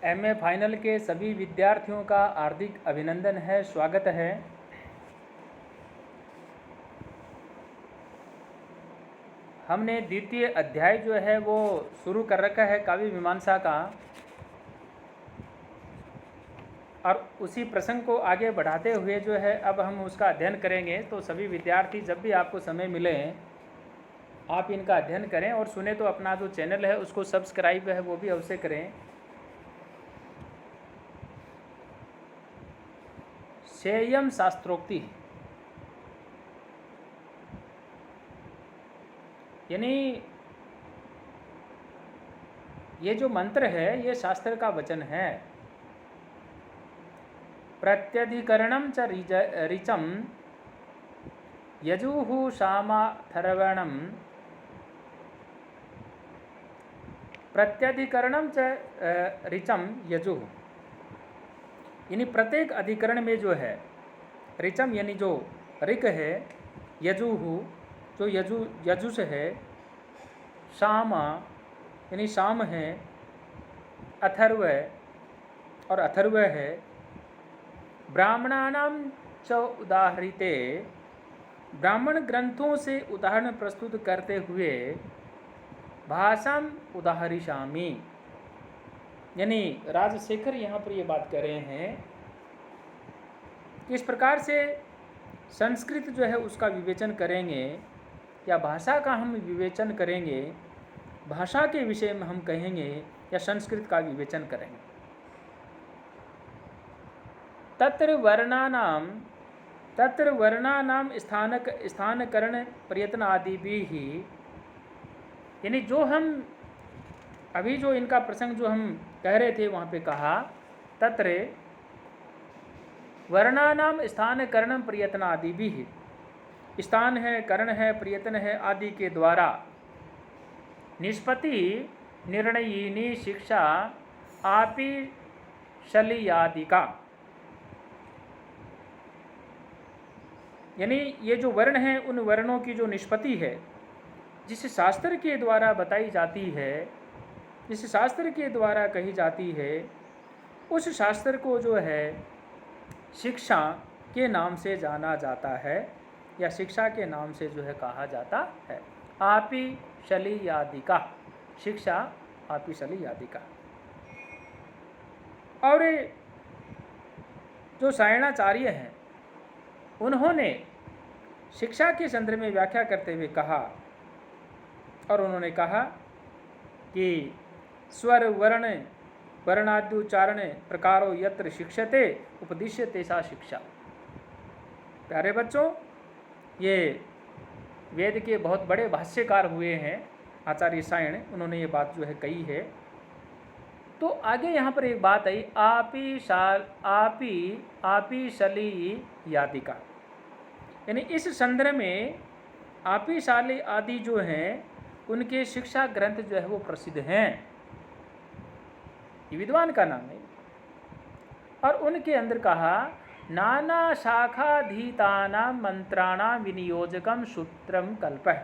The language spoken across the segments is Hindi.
एमए फाइनल के सभी विद्यार्थियों का हार्दिक अभिनंदन है, स्वागत है। हमने द्वितीय अध्याय जो है वो शुरू कर रखा है काव्य मीमांसा का, और उसी प्रसंग को आगे बढ़ाते हुए जो है अब हम उसका अध्ययन करेंगे। तो सभी विद्यार्थी जब भी आपको समय मिले आप इनका अध्ययन करें, और सुने तो अपना जो चैनल है उसको सब्सक्राइब है वो भी अवश्य करें। सेयम शास्त्रोक्ति, यानी ये जो मंत्र है ये शास्त्र का वचन है। प्रत्यधिकरणम च ऋचम यजुः सामाथर्वणम, प्रत्यधिकरणम च ऋचम यजुः, यानी प्रत्येक अधिकरण में जो है ऋचम यानी जो ऋक है, यजुः जो यजुष है, सामा यानी शाम है, अथर्व और अथर्व है, ब्राह्मणानां च उदाहरिते, ब्राह्मण ग्रंथों से उदाहरण प्रस्तुत करते हुए भाषाम उदाहरिष्यामि, यानी राजशेखर यहाँ पर ये बात कर रहे हैं कि इस प्रकार से संस्कृत जो है उसका विवेचन करेंगे या भाषा का हम विवेचन करेंगे, भाषा के विषय में हम कहेंगे या संस्कृत का विवेचन करेंगे। तत्र वर्णानाम स्थानकरण प्रयत्न आदि भी ही, यानी जो हम अभी जो इनका प्रसंग जो हम कह रहे थे वहाँ पे कहा तत्र वर्णानाम स्थानकरण प्रयत्न आदि भी ही, स्थान है, करण है, प्रयत्न है आदि के द्वारा निष्पत्ति निर्णयिनी शिक्षा आपि शलीयादिका, यानी ये जो वर्ण हैं उन वर्णों की जो निष्पत्ति है जिस शास्त्र के द्वारा बताई जाती है, जिस शास्त्र के द्वारा कही जाती है, उस शास्त्र को जो है शिक्षा के नाम से जाना जाता है या शिक्षा के नाम से जो है कहा जाता है। आपि शलीयादिका, शिक्षा आपि शलीयादिका। और जो सायणाचार्य हैं उन्होंने शिक्षा के संदर्भ में व्याख्या करते हुए कहा, और उन्होंने कहा कि स्वर वर्ण वर्णाद्युच्चारण प्रकारो यत्र शिक्षते उपदिश्यते सा शिक्षा। प्यारे बच्चों, ये वेद के बहुत बड़े भाष्यकार हुए हैं आचार्य सायण, उन्होंने ये बात जो है कही है। तो आगे यहाँ पर एक बात आई, आपी शली यादिका, यानी इस संदर्भ में आपी शाली आदि जो हैं उनके शिक्षा ग्रंथ जो है वो प्रसिद्ध हैं, ये विद्वान का नाम है। और उनके अंदर कहा नाना शाखाधीतानां मंत्राणां विनियोजकम सूत्रम कल्पः,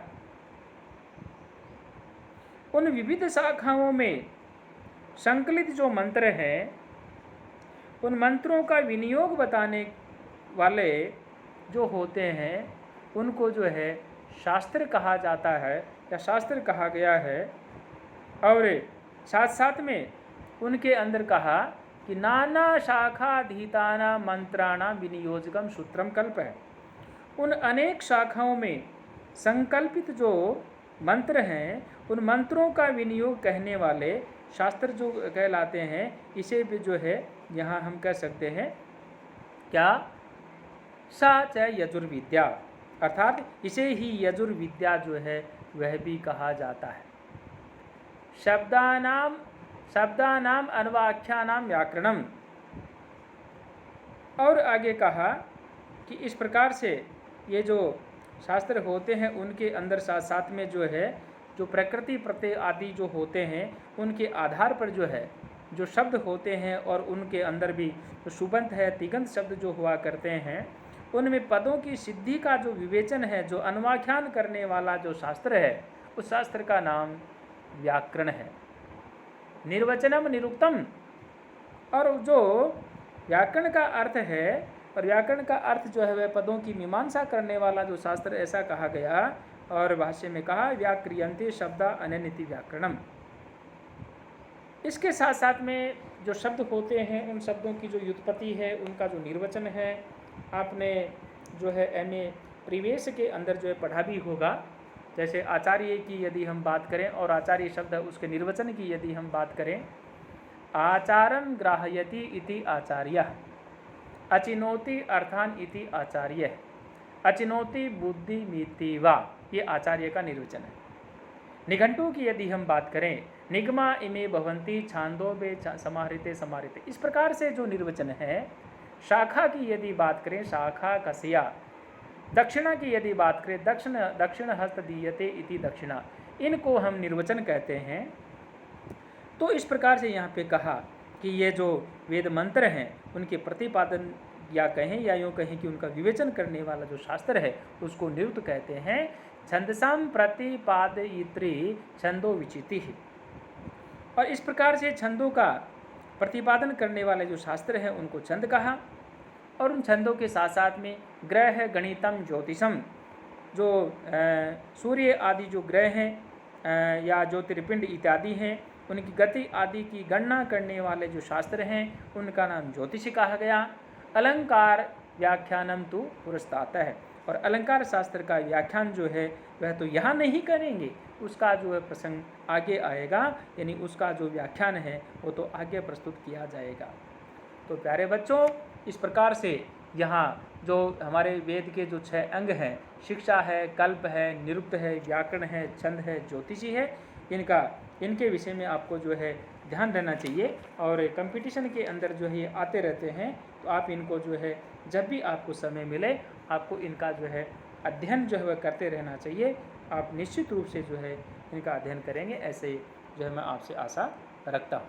उन विविध शाखाओं में संकलित जो मंत्र हैं उन मंत्रों का विनियोग बताने वाले जो होते हैं उनको जो है शास्त्र कहा जाता है या शास्त्र कहा गया है। और साथ साथ में उनके अंदर कहा कि नाना शाखाधीताना मंत्राणां विनियोजकम सूत्रम कल्प है, उन अनेक शाखाओं में संकल्पित जो मंत्र हैं उन मंत्रों का विनियोग कहने वाले शास्त्र जो कहलाते हैं, इसे भी जो है यहाँ हम कह सकते हैं क्या, सा च यजुर्विद्या, अर्थात इसे ही यजुर्विद्या जो है वह भी कहा जाता है। शब्दानाम अन्वाख्यानाम व्याकरणम, और आगे कहा कि इस प्रकार से ये जो शास्त्र होते हैं उनके अंदर साथ साथ में जो है जो प्रकृति प्रत्यय आदि जो होते हैं उनके आधार पर जो है जो शब्द होते हैं, और उनके अंदर भी जो सुबंत है, तिगंत शब्द जो हुआ करते हैं, उनमें पदों की सिद्धि का जो विवेचन है, जो अन्वाख्यान करने वाला जो शास्त्र है, उस शास्त्र का नाम व्याकरण है। निर्वचनम निरुक्तम, और जो व्याकरण का अर्थ है, और व्याकरण का अर्थ जो है वह पदों की मीमांसा करने वाला जो शास्त्र, ऐसा कहा गया। और भाष्य में कहा व्याक्रियन्ते शब्दा अनन्यति व्याकरणम। इसके साथ साथ में जो शब्द होते हैं उन शब्दों की जो व्युत्पत्ति है, उनका जो निर्वचन है, आपने जो है MA परिवेश के अंदर जो है पढ़ा भी होगा। जैसे आचार्य की यदि हम बात करें और आचार्य शब्द उसके निर्वचन की यदि हम बात करें, आचारं ग्राहयति इति आचार्य, अचिनोति अर्थान इति आचार्य, अचिनोति बुद्धिमिति वा, ये आचार्य का निर्वचन है। निघंटु की यदि हम बात करें, निगमा इमे भवंती छांदोबे समाहृते समाहृते, इस प्रकार से जो निर्वचन है। शाखा की यदि बात करें, शाखा कस्या। दक्षिणा की यदि बात करें, दक्षिण हस्त दीयते इति दक्षिणा, इनको हम निर्वचन कहते हैं। तो इस प्रकार से यहाँ पे कहा कि ये जो वेद मंत्र हैं उनके प्रतिपादन या कहें या यूँ कहें कि उनका विवेचन करने वाला जो शास्त्र है उसको निरुक्त कहते हैं। छंदसाम प्रतिपादयित्री छंदो विचिति। और इस प्रकार से छंदों का प्रतिपादन करने वाले जो शास्त्र हैं उनको छंद कहा। और उन छंदों के साथ साथ में ग्रह गणितम ज्योतिषम, जो सूर्य आदि जो ग्रह हैं या ज्योतिर्पिंड इत्यादि हैं उनकी गति आदि की गणना करने वाले जो शास्त्र हैं उनका नाम ज्योतिष कहा गया। अलंकार व्याख्यानम तो पुरस्तात है, और अलंकार शास्त्र का व्याख्यान जो है वह तो यहाँ नहीं करेंगे, उसका जो है प्रसंग आगे आएगा, यानी उसका जो व्याख्यान है वो तो आगे प्रस्तुत किया जाएगा। तो प्यारे बच्चों, इस प्रकार से यहाँ जो हमारे वेद के जो 6 अंग हैं, शिक्षा है, कल्प है, निरुक्त है, व्याकरण है, छंद है, ज्योतिषी है, इनके विषय में आपको जो है ध्यान रहना चाहिए। और कंपटीशन के अंदर जो है ये आते रहते हैं, तो आप इनको जो है जब भी आपको समय मिले आपको इनका जो है अध्ययन जो है वह करते रहना चाहिए। आप निश्चित रूप से जो है इनका अध्ययन करेंगे, ऐसे जो है मैं आपसे आशा रखता हूँ।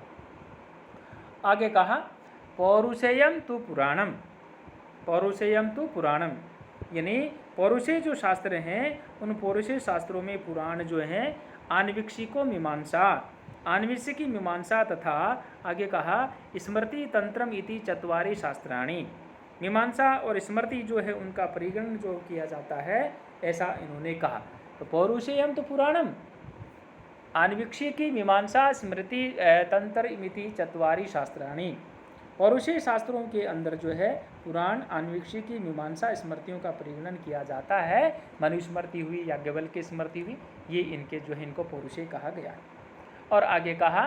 आगे कहा पौरुषेयम तु पुराणम, पौरुषेयम तु पुराणम, यानी पौरुषेय जो शास्त्र हैं उन पौरुषेय शास्त्रों में पुराण जो हैं आन्वीक्षिको मीमांसा, आन्वीक्षिकी मीमांसा तथा आगे कहा स्मृति तंत्रम इति चत्वारि शास्त्राणि, मीमांसा और स्मृति जो है उनका परिगणन जो किया जाता है, ऐसा इन्होंने कहा। तो पौरुषेयम तो पुराणम, आन्वीक्षिकी मीमांसा स्मृति तंत्र इति चत्वारि शास्त्राणि, पौरुषेय शास्त्रों के अंदर जो है पुराण, आन्वीक्षिकी, मीमांसा, स्मृतियों का परिगणन किया जाता है। मनुस्मृति हुई, याज्ञवल्क्य स्मृति हुई, ये इनके जो है इनको पौरुषेय कहा गया। और आगे कहा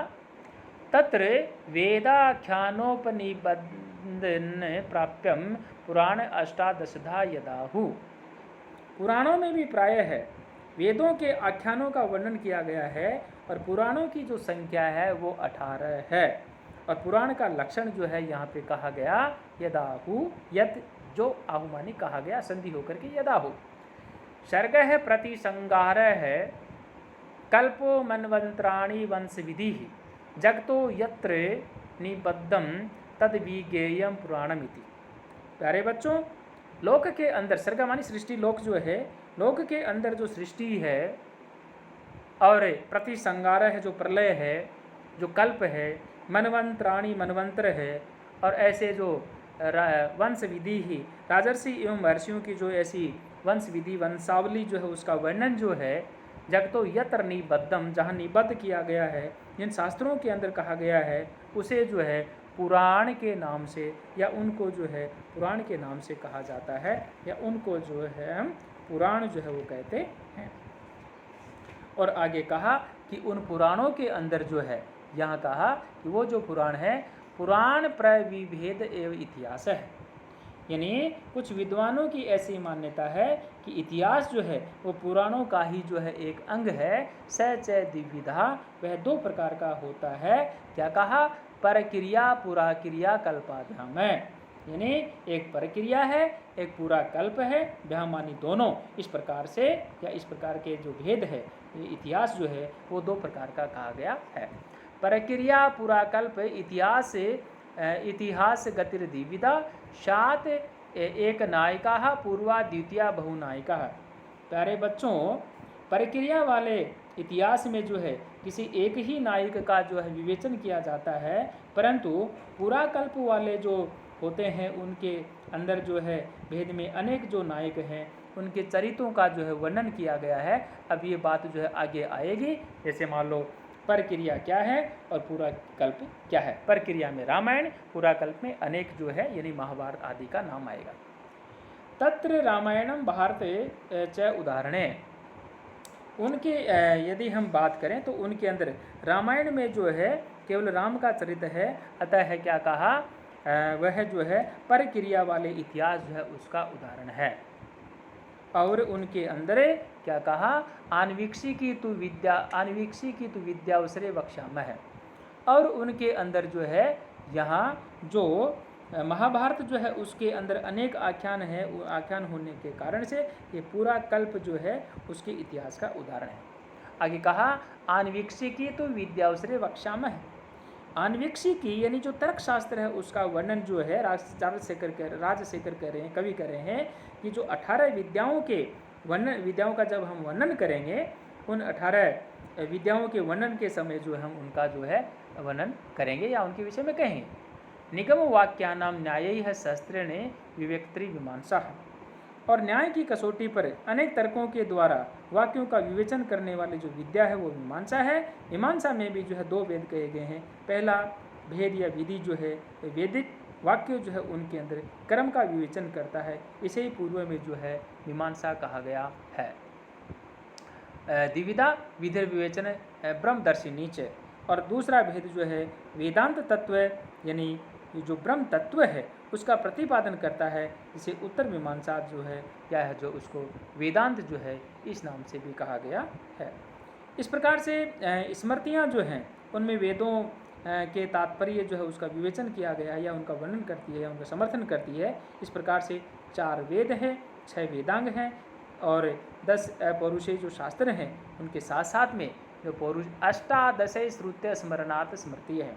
तत्र वेदाख्यानोपनिबंधन प्राप्यम पुराण अष्टादशधा यदाहु, पुराणों में भी प्राय है वेदों के आख्यानों का वर्णन किया गया है, और पुराणों की जो संख्या है वो 18 है। और पुराण का लक्षण जो है यहाँ पे कहा गया यदाहु, यद जो आहु मानी कहा गया संधि होकर के यदाहु, सर्ग है प्रतिसंगार है, कल्पो मनवंत्राणि वंश विधि, जगतो यत्र निबद्धम तद विज्ञेयम पुराणमिति। प्यारे बच्चों, लोक के अंदर, सर्ग मानी सृष्टि, लोक जो है, लोक के अंदर जो सृष्टि है और प्रतिसंगार है जो प्रलय है, जो कल्प है, मनवंत्राणि मनवंतर है, और ऐसे जो वंश विधि ही राजर्षि एवं महर्षियों की जो ऐसी वंश विधि वंशावली जो है उसका वर्णन जो है, जगतो यत्र निबद्धम, जहाँ निबद्ध किया गया है, जिन शास्त्रों के अंदर कहा गया है, उसे जो है पुराण के नाम से या उनको जो है पुराण के नाम से कहा जाता है, या उनको जो है हम पुराण जो है वो कहते हैं। और आगे कहा कि उन पुराणों के अंदर जो है, यहाँ कहा कि वो जो पुराण है पुराण प्रविभेद एवं इतिहास है, यानी कुछ विद्वानों की ऐसी मान्यता है कि इतिहास जो है वो पुराणों का ही जो है एक अंग है। स च द्विविधा, वह 2 प्रकार का होता है। क्या कहा? परक्रिया पुराक्रिया कल्पाभ्याम, यानी एक परक्रिया है, एक पूरा कल्प है, भ्यामानी दोनों। इस प्रकार से या इस प्रकार के जो भेद है, ये इतिहास जो है वो 2 प्रकार का कहा गया है। परक्रिया पुराकल्प इतिहास, इतिहास गतिर्द्विविधा, 7 एक नायिका पूर्वा द्वितीया बहुनायिका। प्यारे बच्चों, प्रक्रिया वाले इतिहास में जो है किसी एक ही नायक का जो है विवेचन किया जाता है, परंतु पूरा कल्प वाले जो होते हैं उनके अंदर जो है भेद में अनेक जो नायक हैं उनके चरित्रों का जो है वर्णन किया गया है। अब ये बात जो है आगे आएगी, जैसे मान लो प्रक्रिया क्या है और पूरा कल्प क्या है। प्रक्रिया में रामायण, पूरा कल्प में अनेक जो है यानी महाभारत आदि का नाम आएगा। तत्र रामायणम भारते च उदाहरणे, उनके यदि हम बात करें तो उनके अंदर रामायण में जो है केवल राम का चरित्र है, अतः है क्या कहा, वह जो है प्रक्रिया वाले इतिहास जो है उसका उदाहरण है। और उनके अंदर क्या कहा, आन्वीक्षी की तु विद्या उसरे वक्ष्यामः है। और उनके अंदर जो है यहाँ जो महाभारत जो है उसके अंदर अनेक आख्यान है, आख्यान होने के कारण से ये पूरा कल्प जो है उसके इतिहास का उदाहरण है। आगे कहा आन्वीक्षी की तो विद्यावसरे वक्ष्यामः है। आन्वीक्षी की यानी जो तर्क शास्त्र है उसका वर्णन जो है राजशेखर कह रहे हैं, कवि कह रहे हैं कि जो 18 विद्याओं का जब हम वर्णन करेंगे, उन 18 विद्याओं के वर्णन के समय जो हम उनका जो है वर्णन करेंगे या उनके विषय में कहेंगे। निगम वाक्यानाम न्याय शास्त्रेण विवेक्त्री मीमांसा, और न्याय की कसौटी पर अनेक तर्कों के द्वारा वाक्यों का विवेचन करने वाली जो विद्या है वो मीमांसा है। मीमांसा में भी जो है 2 वेद कहे गए हैं। पहला भेद या विधि जो है वैदिक वाक्य जो है उनके अंदर कर्म का विवेचन करता है, इसे ही पूर्व में जो है मीमांसा कहा गया है। द्विविधा विधि विवेचन ब्रह्मदर्शिनी च, और दूसरा भेद जो है वेदांत तत्व यानी ये जो ब्रह्म तत्व है उसका प्रतिपादन करता है, जिसे उत्तर मीमांसा जो है क्या है, जो उसको वेदांत जो है इस नाम से भी कहा गया है। इस प्रकार से स्मृतियाँ जो हैं उनमें वेदों के तात्पर्य जो है उसका विवेचन किया गया है या उनका वर्णन करती है या उनका समर्थन करती है। इस प्रकार से 4 वेद हैं, 6 वेदांग हैं और 10 अपौरुषेय जो शास्त्र हैं उनके साथ साथ में जो पौरुष 18 श्रुत्य स्मरणार्थ स्मृति है।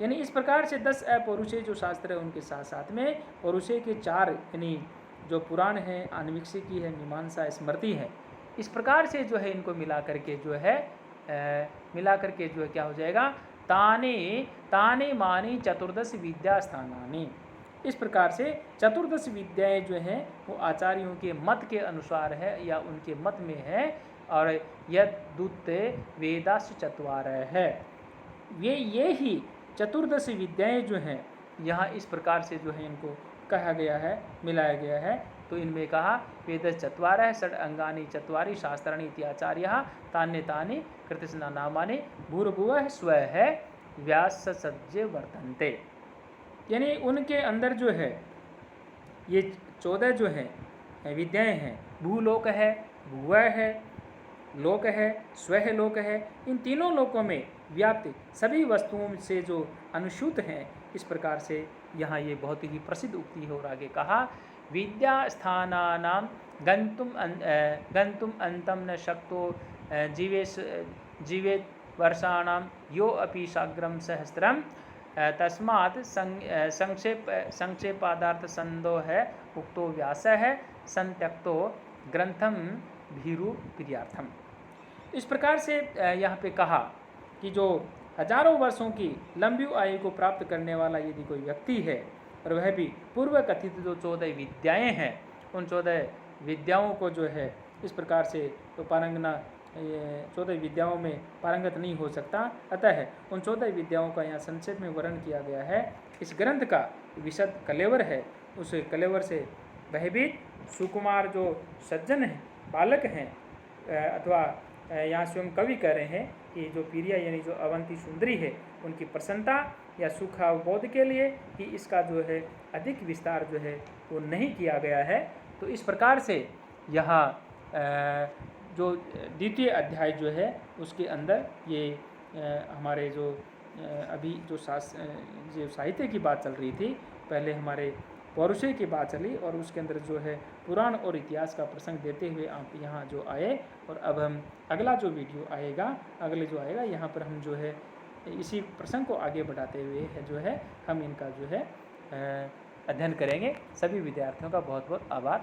यानी इस प्रकार से 10 अपौरुषेय जो शास्त्र है उनके साथ साथ में पौरुषेय के 4 यानी जो पुराण है, आन्वीक्षिकी है, मीमांसा, स्मृति है, इस प्रकार से जो है इनको मिला करके जो है क्या हो जाएगा, ताने मानी 14 विद्या स्थानानि। इस प्रकार से 14 विद्याएं जो हैं वो आचार्यों के मत के अनुसार है या उनके मत में है, और यद दूते वेदाश्च चत्वारः है। ये ही 14 विद्याएं जो हैं यहाँ इस प्रकार से जो है इनको कहा गया है, मिलाया गया है। तो इनमें कहा वेद चत्वारः षड अंगानि चत्वारि शास्त्राणि इति आचार्यः तानि कृतिस्ना नामानि भूर्भुवः स्वः व्यास सज्जे वर्तन्ते। यानी उनके अंदर जो है ये 14 जो हैं विद्याएं हैं, भूलोक है, भुव है, लोक है, स्वह लोक है, इन तीनों लोकों में व्याप्त सभी वस्तुओं से जो अनुसूत हैं, इस प्रकार से यहाँ ये बहुत ही प्रसिद्ध उक्ति है। और आगे कहा विद्या स्थानानां गंतुम अंतम न शक्तो जीवेत वर्षाणां यो अपि साग्रम सहस्त्रम तस्मात् संक्षेपादार्थ संदो है उक्तो व्यास है संत्यक्तो ग्रंथम भीरु प्रियार्थम। इस प्रकार से यहाँ पे कहा कि जो हजारों वर्षों की लंबी आयु को प्राप्त करने वाला यदि कोई व्यक्ति है और वह भी पूर्व कथित जो 14 विद्याएं हैं, उन 14 विद्याओं को जो है इस प्रकार से तो पारंगना 14 विद्याओं में पारंगत नहीं हो सकता, अतः उन 14 विद्याओं का यहाँ संक्षेप में वर्णन किया गया है। इस ग्रंथ का विशद कलेवर है, उस कलेवर से भयभीत सुकुमार जो सज्जन हैं, बालक हैं, अथवा यहाँ स्वयं कवि कह रहे हैं कि जो प्रिया यानी जो अवंती सुंदरी है उनकी प्रसन्नता या सुखावबोध के लिए कि इसका जो है अधिक विस्तार जो है वो नहीं किया गया है। तो इस प्रकार से यहाँ जो द्वितीय अध्याय जो है उसके अंदर ये हमारे जो अभी जो साहित्य की बात चल रही थी, पहले हमारे पौरुषेय की बात चली और उसके अंदर जो है पुराण और इतिहास का प्रसंग देते हुए आप यहाँ जो आए, और अब हम अगला जो वीडियो आएगा, अगले जो आएगा यहाँ पर हम जो है इसी प्रसंग को आगे बढ़ाते हुए है जो है हम इनका जो है अध्ययन करेंगे। सभी विद्यार्थियों का बहुत बहुत आभार।